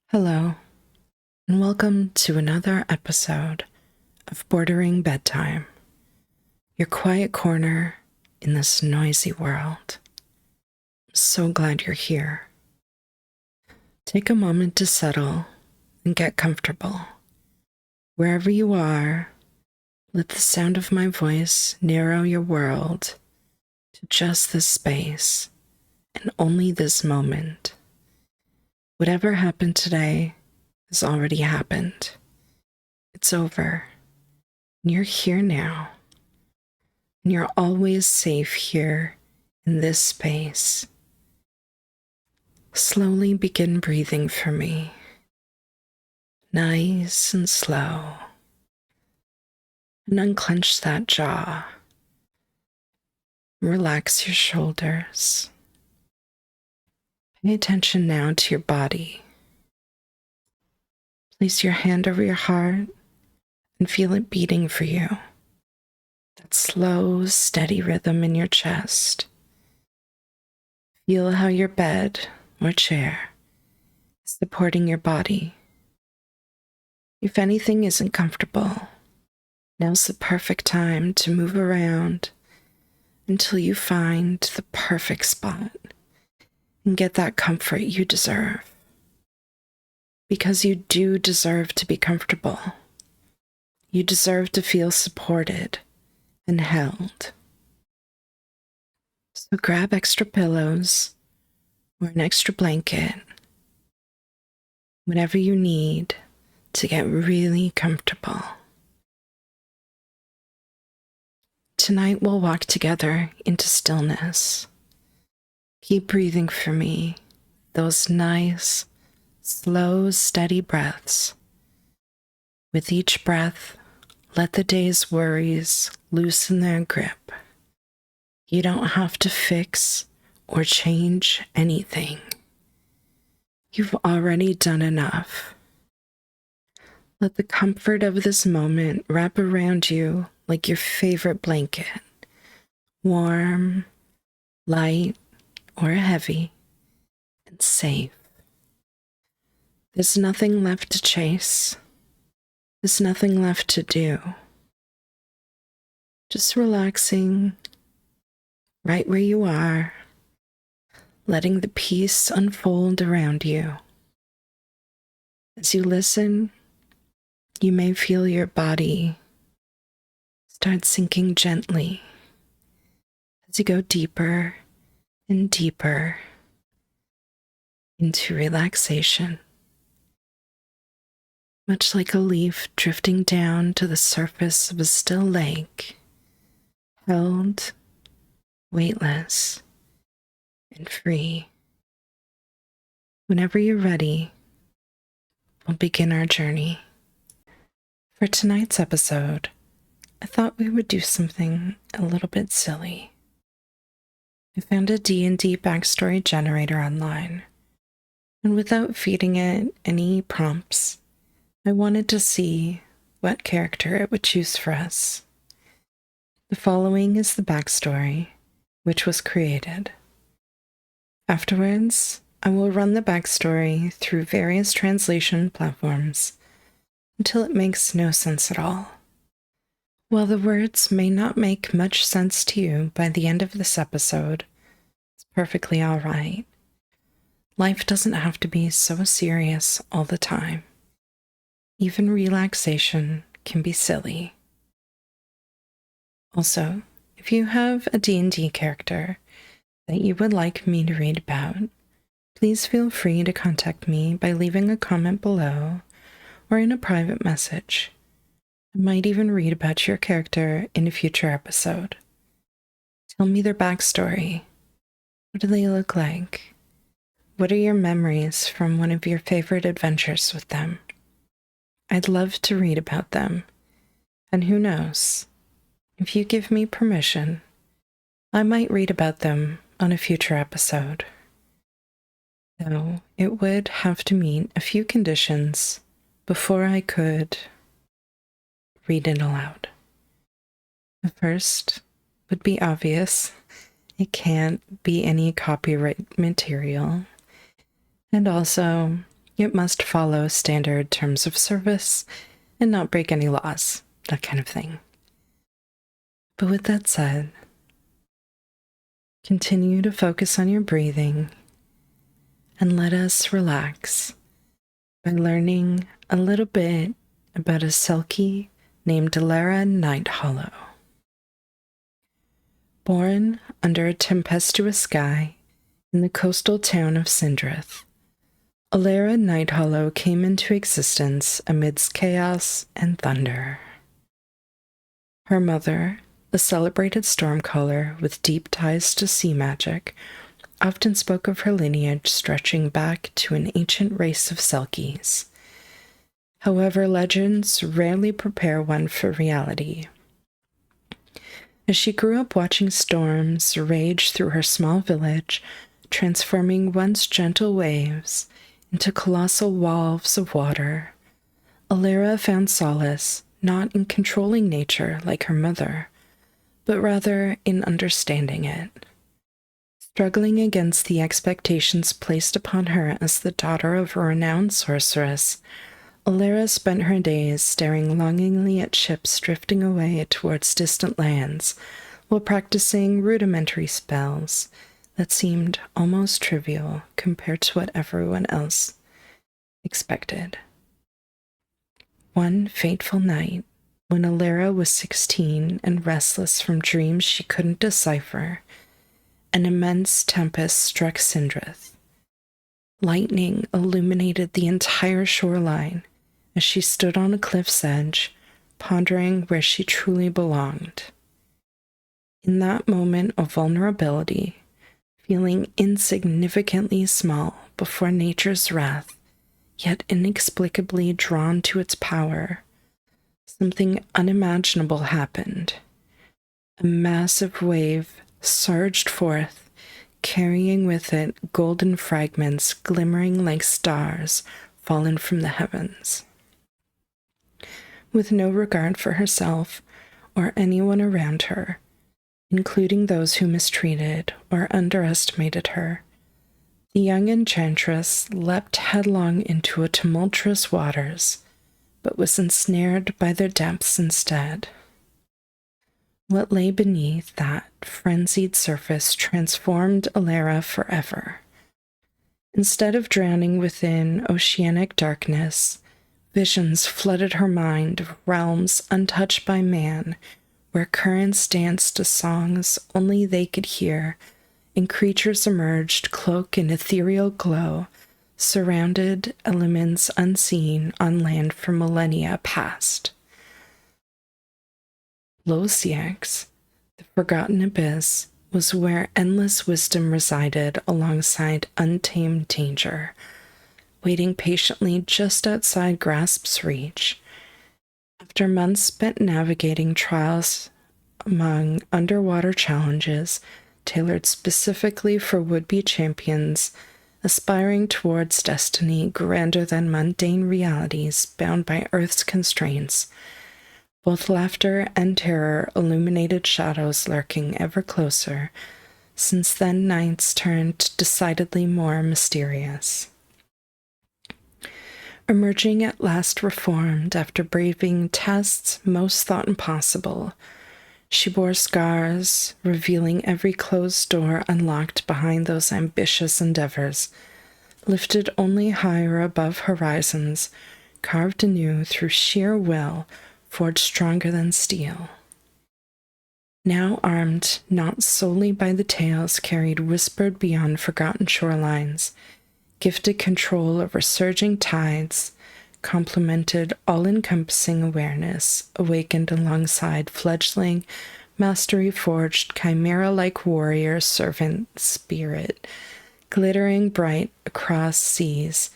Hello, and welcome to another episode of Bordering Bedtime, your quiet corner in this noisy world. I'm so glad you're here. Take a moment to settle and get comfortable. Wherever you are, let the sound of my voice narrow your world to just this space and only this moment. Whatever happened today has already happened. It's over. And you're here now. And you're always safe here in this space. Slowly begin breathing for me. Nice and slow. And unclench that jaw. Relax your shoulders. Pay attention now to your body. Place your hand over your heart and feel it beating for you. That slow, steady rhythm in your chest. Feel how your bed or chair is supporting your body. If anything isn't comfortable, now's the perfect time to move around until you find the perfect spot and get that comfort you deserve. Because you do deserve to be comfortable. You deserve to feel supported and held. So grab extra pillows or an extra blanket, whatever you need to get really comfortable. Tonight we'll walk together into stillness. Keep breathing for me, those nice, slow, steady breaths. With each breath, let the day's worries loosen their grip. You don't have to fix or change anything. You've already done enough. Let the comfort of this moment wrap around you like your favorite blanket, warm, light, or heavy, and safe. There's nothing left to chase. There's nothing left to do. Just relaxing right where you are, letting the peace unfold around you. As you listen, you may feel your body start sinking gently as you go deeper and deeper into relaxation. Much like a leaf drifting down to the surface of a still lake, held, weightless, and free. Whenever you're ready, we'll begin our journey. For tonight's episode, I thought we would do something a little bit silly. I found a D&D backstory generator online, and without feeding it any prompts, I wanted to see what character it would choose for us. The following is the backstory, which was created. Afterwards, I will run the backstory through various translation platforms until it makes no sense at all. While the words may not make much sense to you by the end of this episode, it's perfectly all right. Life doesn't have to be so serious all the time. Even relaxation can be silly. Also, if you have a D&D character that you would like me to read about, please feel free to contact me by leaving a comment below or in a private message. I might even read about your character in a future episode. Tell me their backstory. What do they look like? What are your memories from one of your favorite adventures with them? I'd love to read about them. And who knows, if you give me permission, I might read about them on a future episode. Though it would have to meet a few conditions before I could read it aloud. The first would be obvious. It can't be any copyright material. And also, It must follow standard terms of service and not break any laws, that kind of thing. But with that said, continue to focus on your breathing and let us relax by learning a little bit about a Selkie named Alara Nighthollow. Born under a tempestuous sky in the coastal town of Sindrith, Alara Nighthollow came into existence amidst chaos and thunder. Her mother, a celebrated stormcaller with deep ties to sea magic, often spoke of her lineage stretching back to an ancient race of Selkies. However, legends rarely prepare one for reality. As she grew up watching storms rage through her small village, transforming once gentle waves into colossal walls of water, Alara found solace not in controlling nature like her mother, but rather in understanding it. Struggling against the expectations placed upon her as the daughter of a renowned sorceress, Alara spent her days staring longingly at ships drifting away towards distant lands while practicing rudimentary spells that seemed almost trivial compared to what everyone else expected. One fateful night, when Alara was 16 and restless from dreams she couldn't decipher, an immense tempest struck Sindrith. Lightning illuminated the entire shoreline as she stood on a cliff's edge, pondering where she truly belonged. In that moment of vulnerability, feeling insignificantly small before nature's wrath, yet inexplicably drawn to its power, something unimaginable happened. A massive wave surged forth, carrying with it golden fragments glimmering like stars fallen from the heavens. With no regard for herself or anyone around her, including those who mistreated or underestimated her, the young enchantress leapt headlong into a tumultuous waters, but was ensnared by their depths instead. What lay beneath that frenzied surface transformed Alara forever. Instead of drowning within oceanic darkness, visions flooded her mind of realms untouched by man, where currents danced to songs only they could hear, and creatures emerged cloaked in ethereal glow, surrounded elements unseen on land for millennia past. Losiax, the forgotten abyss, was where endless wisdom resided alongside untamed danger, waiting patiently just outside Grasp's reach. After months spent navigating trials among underwater challenges tailored specifically for would-be champions aspiring towards destiny grander than mundane realities bound by Earth's constraints, both laughter and terror illuminated shadows lurking ever closer, since then nights turned decidedly more mysterious. Emerging at last reformed after braving tests most thought impossible, she bore scars, revealing every closed door unlocked behind those ambitious endeavors, lifted only higher above horizons, carved anew through sheer will, forged stronger than steel. Now armed not solely by the tales carried whispered beyond forgotten shorelines, gifted control over surging tides, complemented all-encompassing awareness, awakened alongside fledgling, mastery-forged, chimera-like warrior servant spirit, glittering bright across seas,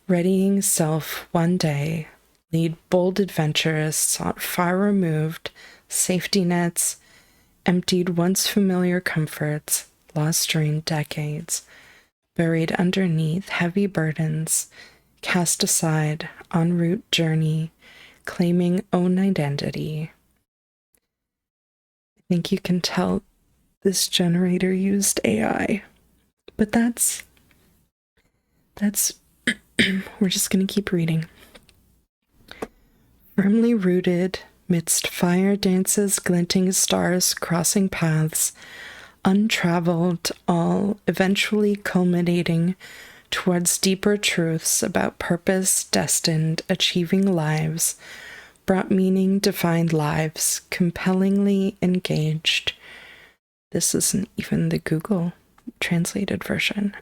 readying self one day, lead bold adventurers sought far-removed safety nets, emptied once familiar comforts, lost during decades, buried underneath heavy burdens, cast aside en route journey, claiming own identity. I think you can tell this generator used AI, but that's We're just going to keep reading. Firmly rooted midst fire dances, glinting stars, crossing paths, untraveled, all eventually culminating towards deeper truths about purpose, destined, achieving lives, brought meaning, defined lives, compellingly engaged. This isn't even the Google translated version.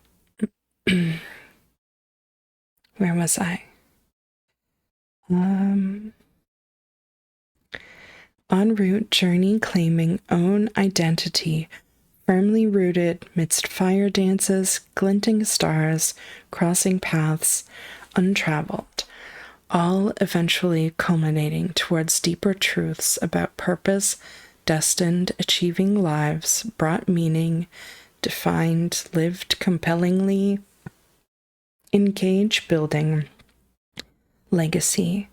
Where was I? En route journey claiming own identity, firmly rooted midst fire dances, glinting stars, crossing paths, untraveled, all eventually culminating towards deeper truths about purpose, destined, achieving lives, brought meaning, defined, lived compellingly, engage, building, legacy,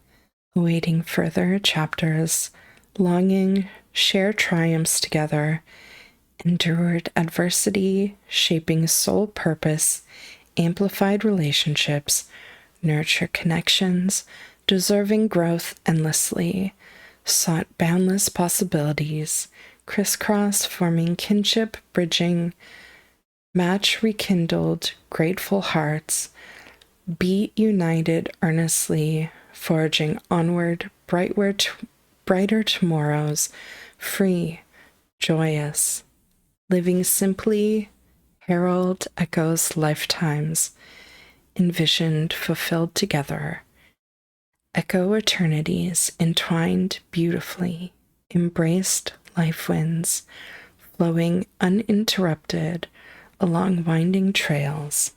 awaiting further chapters, longing, share triumphs together, endured adversity, shaping soul purpose, amplified relationships, nurture connections, deserving growth endlessly, sought boundless possibilities, crisscross forming kinship, bridging, match rekindled, grateful hearts, beat united earnestly, forging onward, brighter tomorrows, free, joyous, living simply, herald echoes lifetimes, envisioned, fulfilled together, echo eternities entwined beautifully, embraced life winds, flowing uninterrupted along winding trails,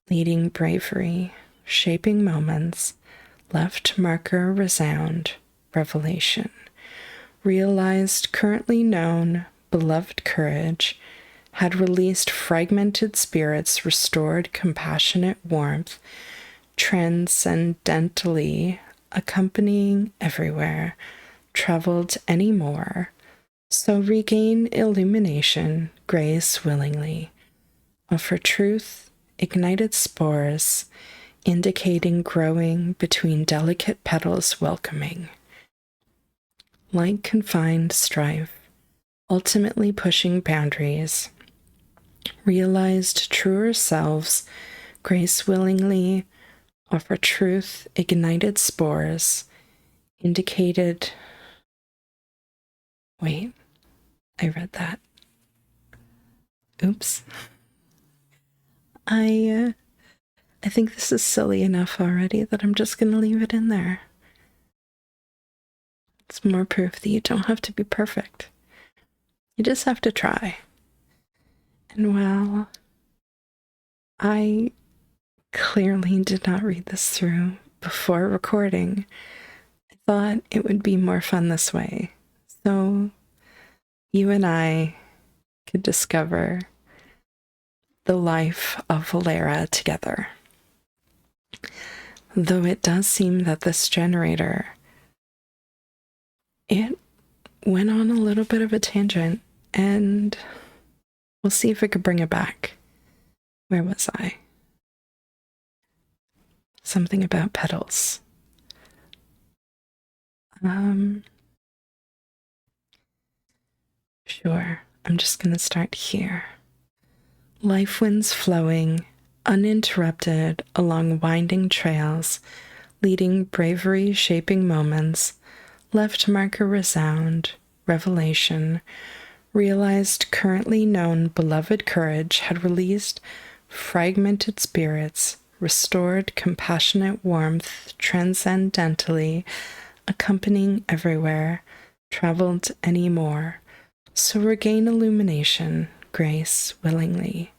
leading bravery, shaping moments, left marker resound, revelation, realized currently known, beloved courage, had released fragmented spirits, restored compassionate warmth, transcendentally accompanying everywhere, traveled any more, so regain illumination, grace willingly, offer truth, ignited spores, indicating growing between delicate petals welcoming, like confined strife, ultimately pushing boundaries, realized truer selves, grace willingly, offer truth, ignited spores, indicated. Wait, I read that. Oops. I think this is silly enough already that I'm just going to leave it in there. It's more proof that you don't have to be perfect. You just have to try. And while I clearly did not read this through before recording, I thought it would be more fun this way. So you and I could discover the life of Valera together. Though it does seem that this generator, it went on a little bit of a tangent, and we'll see if I could bring it back. Where was I? Something about petals. Sure, I'm just gonna start here. Life winds flowing, uninterrupted along winding trails, leading bravery shaping moments, left marker resound, revelation, realized currently known beloved courage had released fragmented spirits, restored compassionate warmth transcendentally, accompanying everywhere, traveled any more, so regain illumination, grace willingly,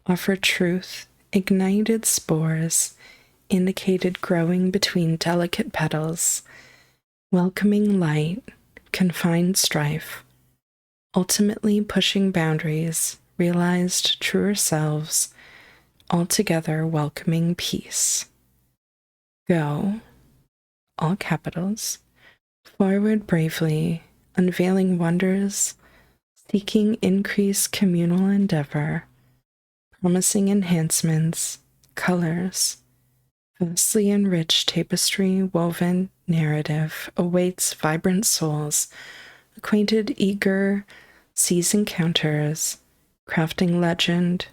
offer truth, ignited spores, indicated growing between delicate petals, welcoming light, confined strife, ultimately pushing boundaries, realized truer selves, altogether welcoming peace. Go, all capitals, forward bravely, unveiling wonders, seeking increased communal endeavor, promising enhancements, colors, Vastly enriched tapestry woven narrative awaits vibrant souls, acquainted eager seas encounters, crafting legend,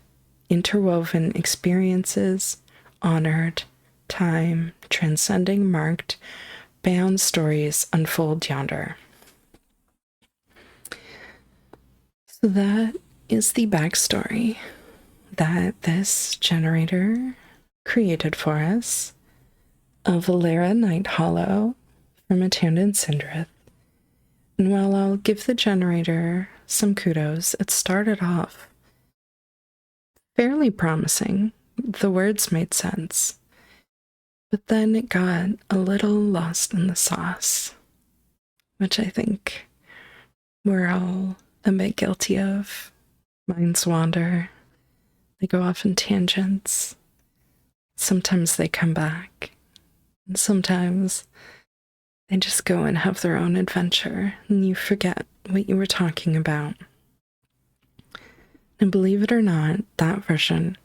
interwoven experiences, honored, time, transcending marked, bound stories unfold yonder. So that is the backstory that this generator created for us of Valera Night Hollow from A Town in Sindrith. And while I'll give the generator some kudos, it started off fairly promising. The words made sense. But then it got a little lost in the sauce, which I think we're all a bit guilty of. Minds wander. They go off in tangents. Sometimes they come back. And sometimes they just go and have their own adventure, and you forget what you were talking about. And believe it or not, that version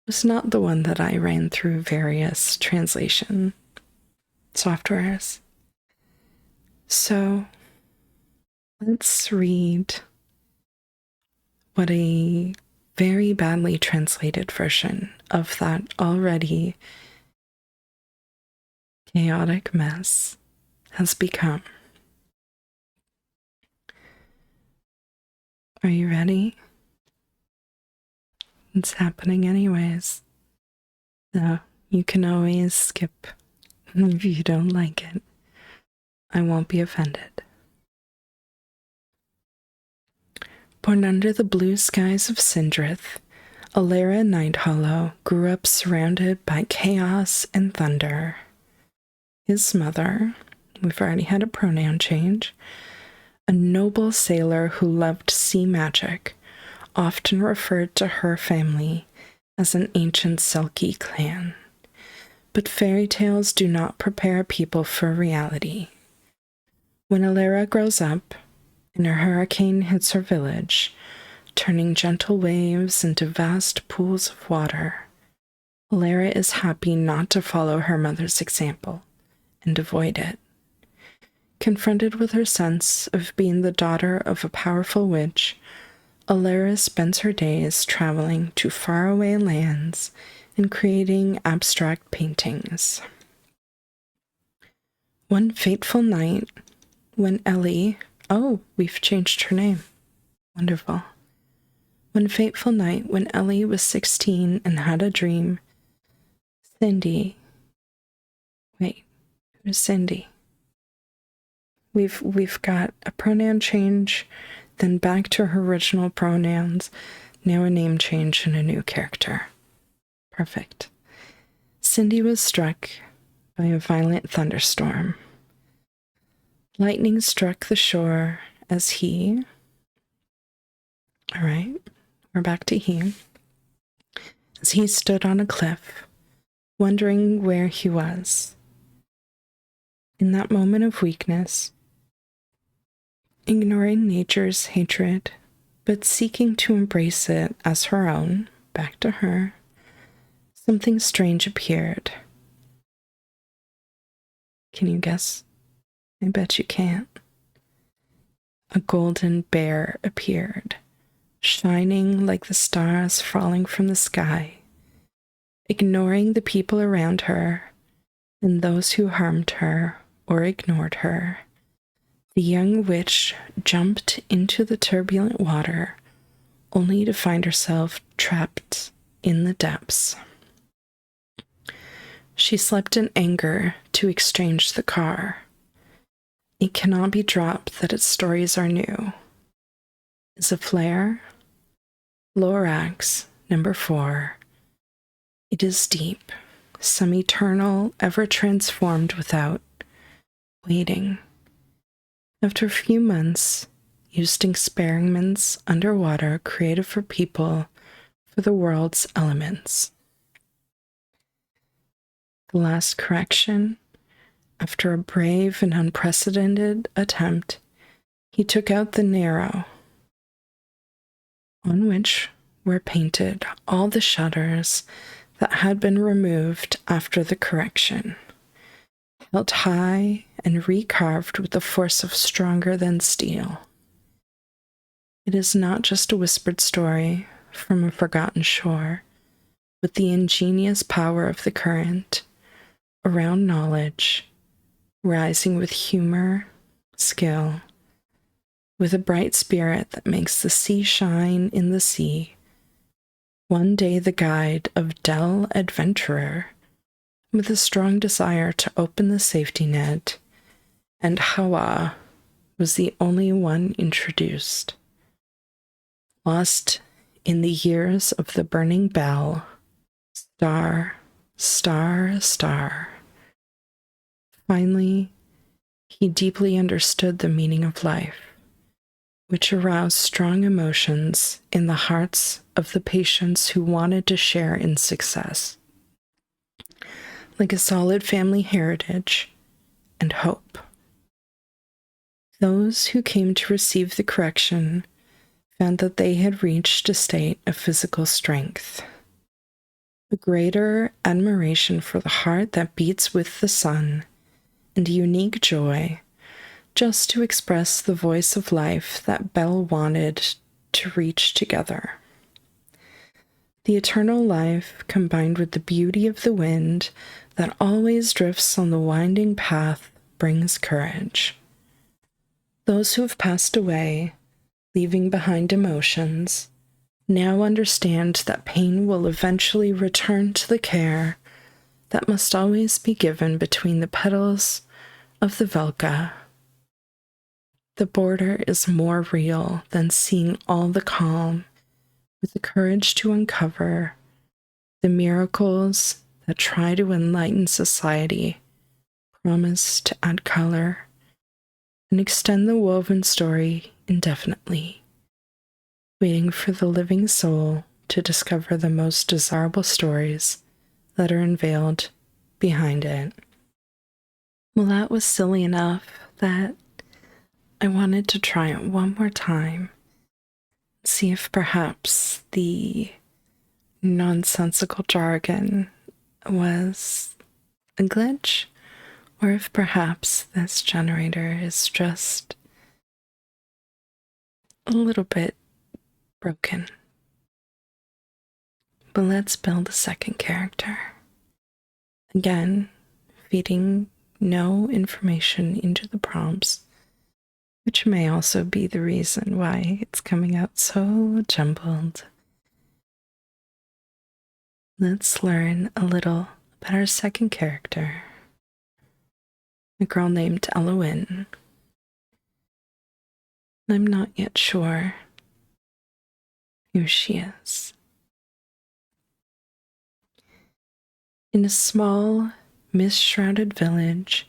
was not the one that I ran through various translation softwares. So let's read what a very badly translated version of that already chaotic mess has become. Are you ready? It's happening anyways. So you can always skip if you don't like it. I won't be offended. Born under the blue skies of Sindrith, Alara Nighthollow grew up surrounded by chaos and thunder. His mother, we've already had a pronoun change, a noble sailor who loved sea magic, often referred to her family as an ancient Selkie clan. But fairy tales do not prepare people for reality. When Alara grows up, and a hurricane hits her village, turning gentle waves into vast pools of water, Alara is happy not to follow her mother's example and avoid it. Confronted with her sense of being the daughter of a powerful witch, Alara spends her days traveling to faraway lands and creating abstract paintings. One fateful night, when Ellie... Oh, we've changed her name. Wonderful. One fateful night when Ellie was 16 and had a dream, Cindy... Wait, who's Cindy? We've got a pronoun change, then back to her original pronouns, now a name change and a new character. Perfect. Cindy was struck by a violent thunderstorm. Lightning struck the shore as he... All right, we're back to he. As he stood on a cliff, wondering where he was. In that moment of weakness, ignoring nature's hatred, but seeking to embrace it as her own, back to her, something strange appeared. Can you guess? I bet you can't. A golden bear appeared, shining like the stars falling from the sky. Ignoring the people around her and those who harmed her or ignored her, the young witch jumped into the turbulent water, only to find herself trapped in the depths. She slept in anger to exchange the car. It cannot be dropped that its stories are new. Is a flare? Lorax, number 4. It is deep, semi-eternal, ever transformed without waiting. After a few months, used experiments underwater created for people for the world's elements. The last correction, after a brave and unprecedented attempt, he took out the narrow, on which were painted all the shutters that had been removed after the correction, held high and recarved with the force of stronger than steel. It is not just a whispered story from a forgotten shore, but the ingenious power of the current around knowledge, rising with humor, skill, with a bright spirit that makes the sea shine in the sea. One day the guide of Del Adventurer, with a strong desire to open the safety net, and Hawa was the only one introduced. Lost in the years of the burning bell, star, star, star. Finally, he deeply understood the meaning of life, which aroused strong emotions in the hearts of the patients who wanted to share in success, like a solid family heritage and hope. Those who came to receive the correction found that they had reached a state of physical strength, a greater admiration for the heart that beats with the sun, and a unique joy just to express the voice of life that Belle wanted to reach together. The eternal life combined with the beauty of the wind that always drifts on the winding path brings courage. Those who have passed away, leaving behind emotions, now understand that pain will eventually return to the care that must always be given between the petals of the Velka. The border is more real than seeing all the calm, with the courage to uncover the miracles that try to enlighten society, promise to add color, and extend the woven story indefinitely, waiting for the living soul to discover the most desirable stories that are unveiled behind it. Well, that was silly enough that I wanted to try it one more time, see if perhaps the nonsensical jargon was a glitch, or if perhaps this generator is just a little bit broken. But let's build a second character. Again, feeding no information into the prompts, which may also be the reason why it's coming out so jumbled. Let's learn a little about our second character, a girl named Elowen. I'm not yet sure who she is. In a small, mist-shrouded village,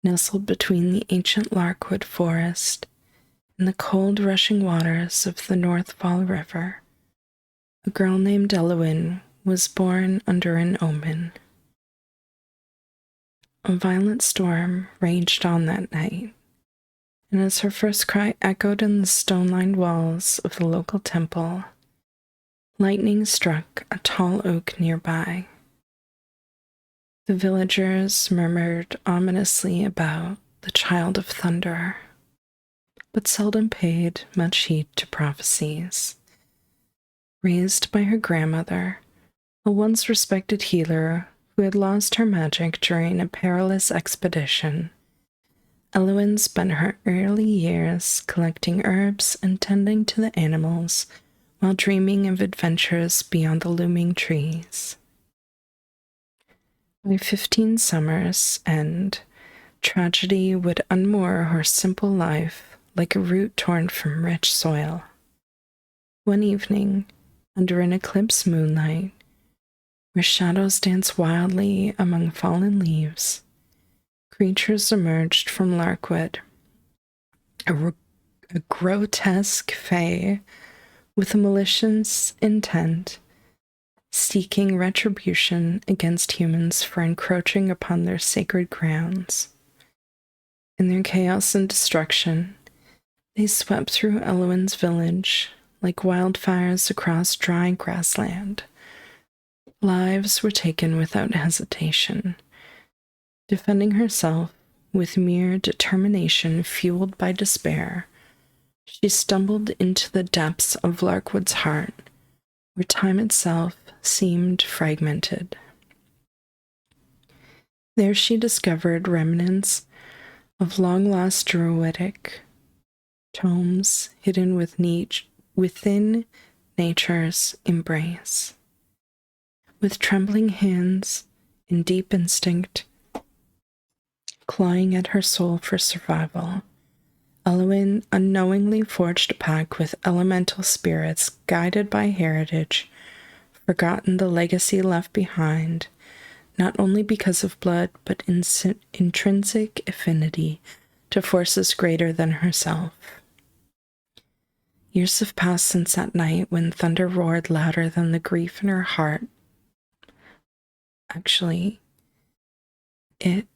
nestled between the ancient Larkwood forest and the cold rushing waters of the North Fall River, a girl named Elowen was born under an omen. A violent storm raged on that night, and as her first cry echoed in the stone-lined walls of the local temple, lightning struck a tall oak nearby. The villagers murmured ominously about the child of thunder, but seldom paid much heed to prophecies. Raised by her grandmother, a once respected healer who had lost her magic during a perilous expedition, Elowen spent her early years collecting herbs and tending to the animals while dreaming of adventures beyond the looming trees. By 15 summers' end, tragedy would unmoor her simple life like a root torn from rich soil. One evening, under an eclipse moonlight, where shadows danced wildly among fallen leaves, creatures emerged from Larkwood, a grotesque fae with a malicious intent, seeking retribution against humans for encroaching upon their sacred grounds. In their chaos and destruction, they swept through Elowen's village like wildfires across dry grassland, Lives were taken without hesitation. Defending herself with mere determination fueled by despair, she stumbled into the depths of Larkwood's heart, where time itself seemed fragmented. There she discovered remnants of long-lost druidic tomes hidden within nature's embrace. With trembling hands and deep instinct clawing at her soul for survival, Elwyn unknowingly forged a pact with elemental spirits guided by heritage, forgotten the legacy left behind, not only because of blood, but intrinsic affinity to forces greater than herself. Years have passed since that night when thunder roared louder than the grief in her heart. Actually, it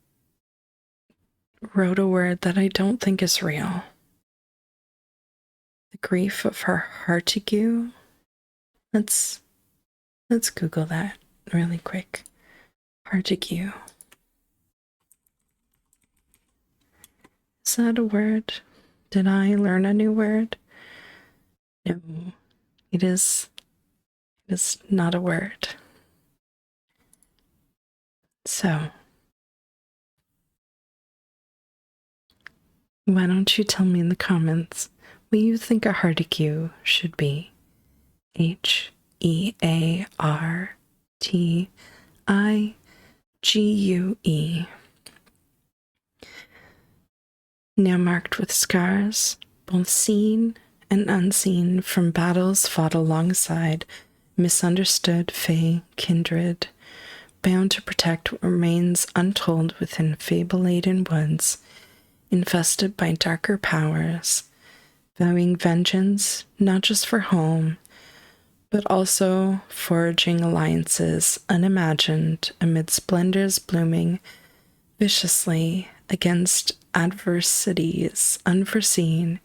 wrote a word that I don't think is real. The grief of her heartague. Let's Google that really quick. Heartague. Is that a word? Did I learn a new word? No, it is not a word. So, why don't you tell me in the comments what you think a heartague should be? Heartigue. Now marked with scars, both seen and unseen from battles fought alongside misunderstood fae kindred, bound to protect what remains untold within fable-laden woods, infested by darker powers, vowing vengeance not just for home, but also forging alliances unimagined amid splendors blooming viciously against adversities unforeseen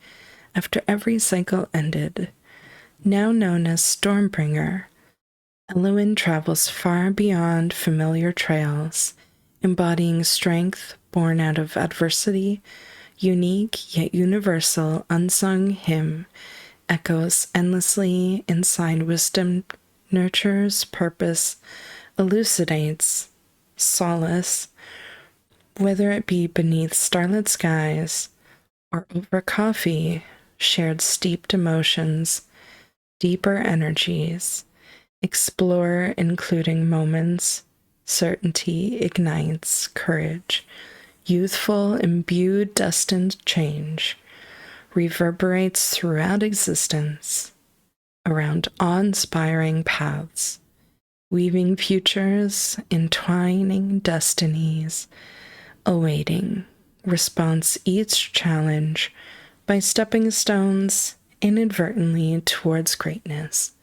after every cycle ended. Now known as Stormbringer, Elwyn travels far beyond familiar trails, embodying strength born out of adversity, unique yet universal unsung hymn, echoes endlessly inside wisdom, nurtures purpose, elucidates solace, whether it be beneath starlit skies or over coffee, shared steeped emotions, deeper energies, explore including moments, certainty ignites courage, youthful, imbued, destined change, reverberates throughout existence, around awe-inspiring paths, weaving futures, entwining destinies, awaiting response each challenge by stepping stones inadvertently towards greatness,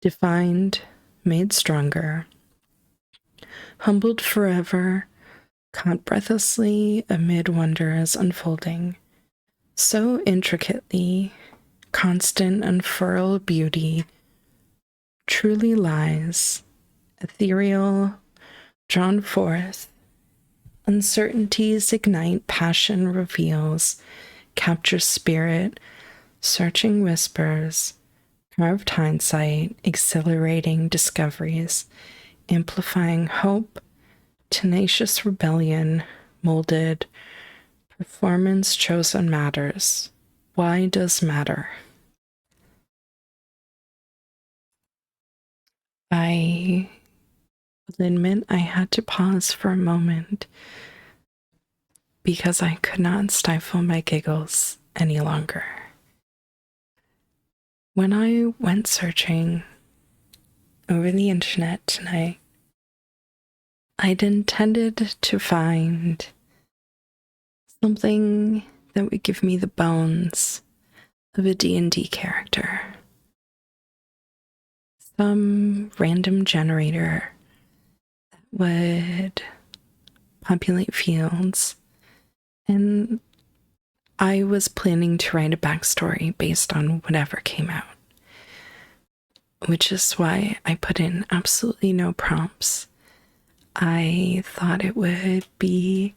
defined, made stronger, humbled forever, caught breathlessly amid wonders unfolding. So intricately, constant unfurled beauty truly lies, ethereal, drawn forth. Uncertainties ignite, passion reveals, captures spirit, searching whispers, carved hindsight, exhilarating discoveries, amplifying hope, tenacious rebellion, molded, performance chosen matters. Why does matter? I will admit I had to pause for a moment because I could not stifle my giggles any longer. When I went searching over the internet tonight, I'd intended to find something that would give me the bones of a D&D character. Some random generator that would populate fields, and I was planning to write a backstory based on whatever came out. which is why I put in absolutely no prompts. I thought it would be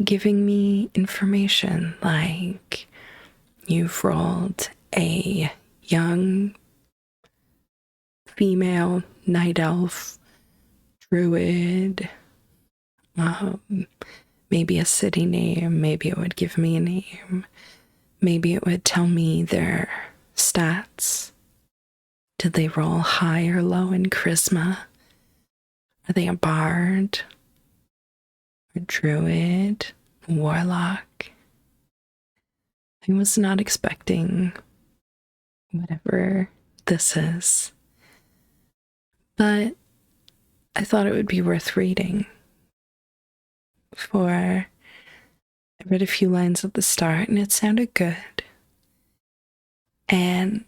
giving me information like you've rolled a young female night elf, druid, maybe a city name, maybe it would give me a name, maybe it would tell me their stats. Did they roll high or low in charisma? Are they a bard? A druid? Warlock? I was not expecting whatever this is, but I thought it would be worth reading. I read a few lines at the start and it sounded good. And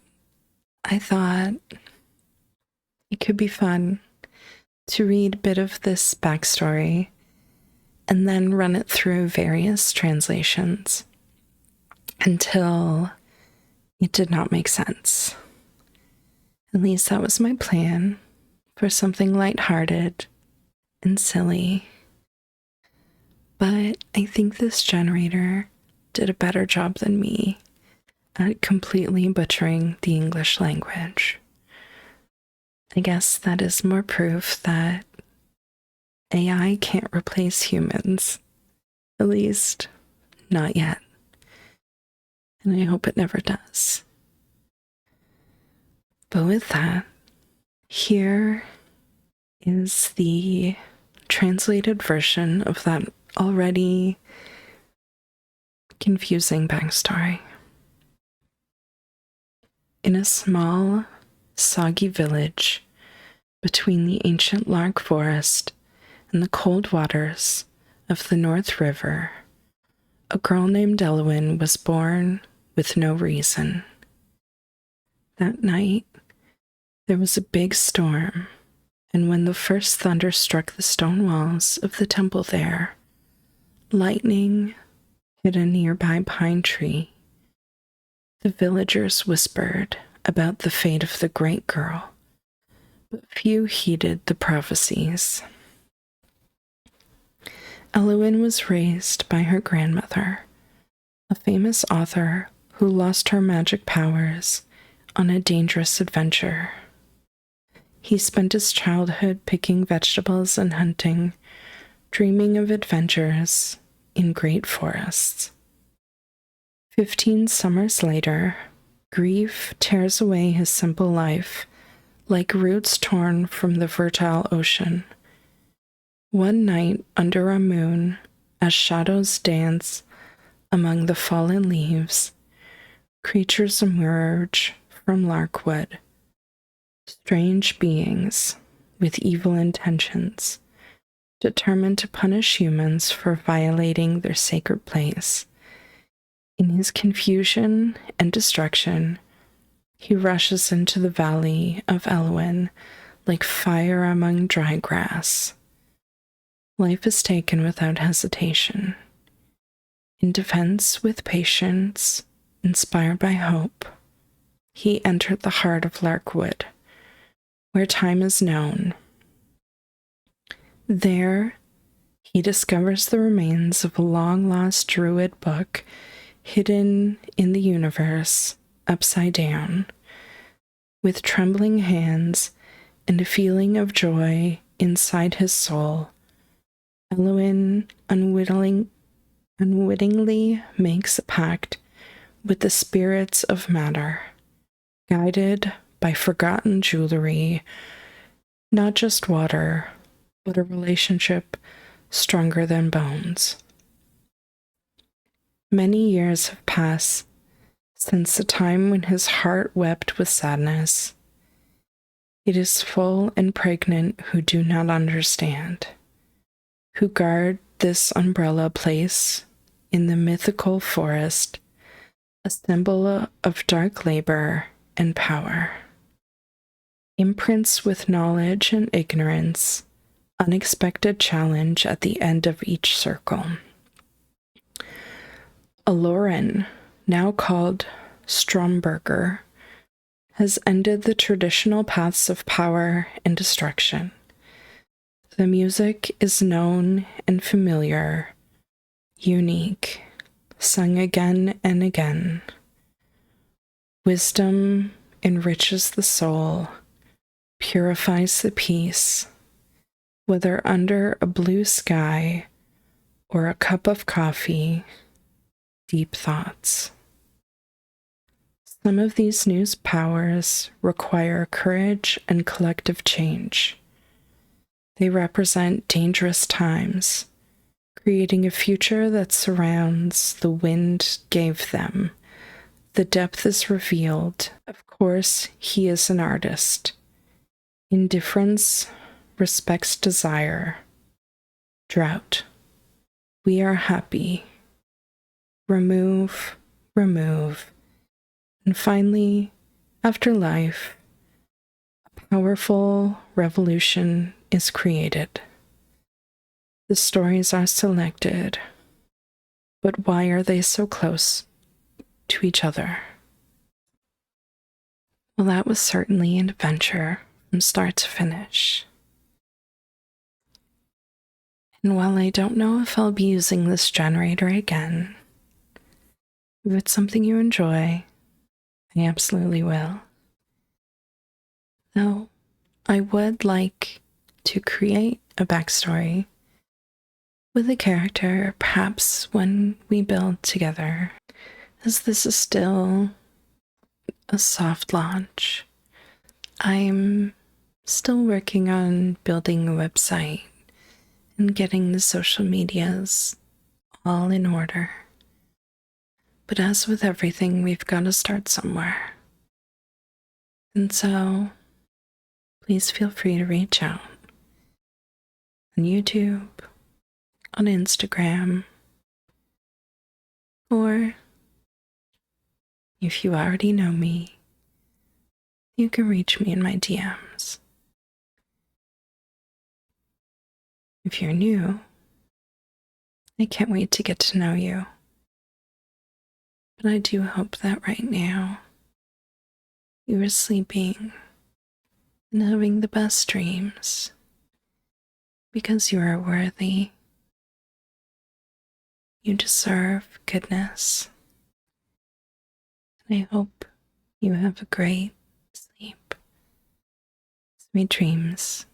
I thought it could be fun to read a bit of this backstory and then run it through various translations until it did not make sense. At least that was my plan, for something lighthearted and silly. But I think this generator did a better job than me at completely butchering the English language. I guess that is more proof that AI can't replace humans. At least, not yet. And I hope it never does. But with that, here is the translated version of that already confusing backstory. In a small, soggy village between the ancient Lark Forest and the cold waters of the North River, a girl named Elwyn was born with no reason. That night, there was a big storm, and when the first thunder struck the stone walls of the temple there, lightning hit a nearby pine tree. The villagers whispered about the fate of the great girl, but few heeded the prophecies. Elwyn was raised by her grandmother, a famous author who lost her magic powers on a dangerous adventure. He spent his childhood picking vegetables and hunting, dreaming of adventures in great forests. 15 summers later, grief tears away his simple life like roots torn from the fertile ocean. One night under a moon, as shadows dance among the fallen leaves, creatures emerge from Larkwood, strange beings with evil intentions, determined to punish humans for violating their sacred place. In his confusion and destruction, he rushes into the valley of Elwyn like fire among dry grass. Life is taken without hesitation. In defense with patience, inspired by hope, he entered the heart of Larkwood, where time is known. There, he discovers the remains of a long-lost druid book hidden in the universe, upside down. With trembling hands and a feeling of joy inside his soul, Elwyn unwittingly makes a pact with the spirits of matter, guided by forgotten jewelry, not just water, but a relationship stronger than bones. Many years have passed since the time when his heart wept with sadness. It is full and pregnant who do not understand, who guard this umbrella place in the mythical forest, a symbol of dark labor and power. Imprints with knowledge and ignorance, unexpected challenge at the end of each circle. Aloran, now called Stromberger, has ended the traditional paths of power and destruction. The music is known and familiar, unique, sung again and again. Wisdom enriches the soul, purifies the peace, whether under a blue sky or a cup of coffee, deep thoughts. Some of these new powers require courage and collective change. They represent dangerous times, creating a future that surrounds the wind gave them. The depth is revealed. Of course, he is an artist. Indifference respects desire. Drought. We are happy. Remove, remove. And finally, after life, a powerful revolution is created. The stories are selected, but why are they so close to each other? Well, that was certainly an adventure from start to finish. And while I don't know if I'll be using this generator again, if it's something you enjoy, I absolutely will. Though I would like to create a backstory with a character, perhaps when we build together, as this is still a soft launch. I'm still working on building a website and getting the social medias all in order. But as with everything, we've got to start somewhere. And so, please feel free to reach out on YouTube, on Instagram, or if you already know me, you can reach me in my DMs. If you're new, I can't wait to get to know you. But I do hope that right now you are sleeping and having the best dreams, because you are worthy. You deserve goodness. And I hope you have a great sleep. Sweet dreams.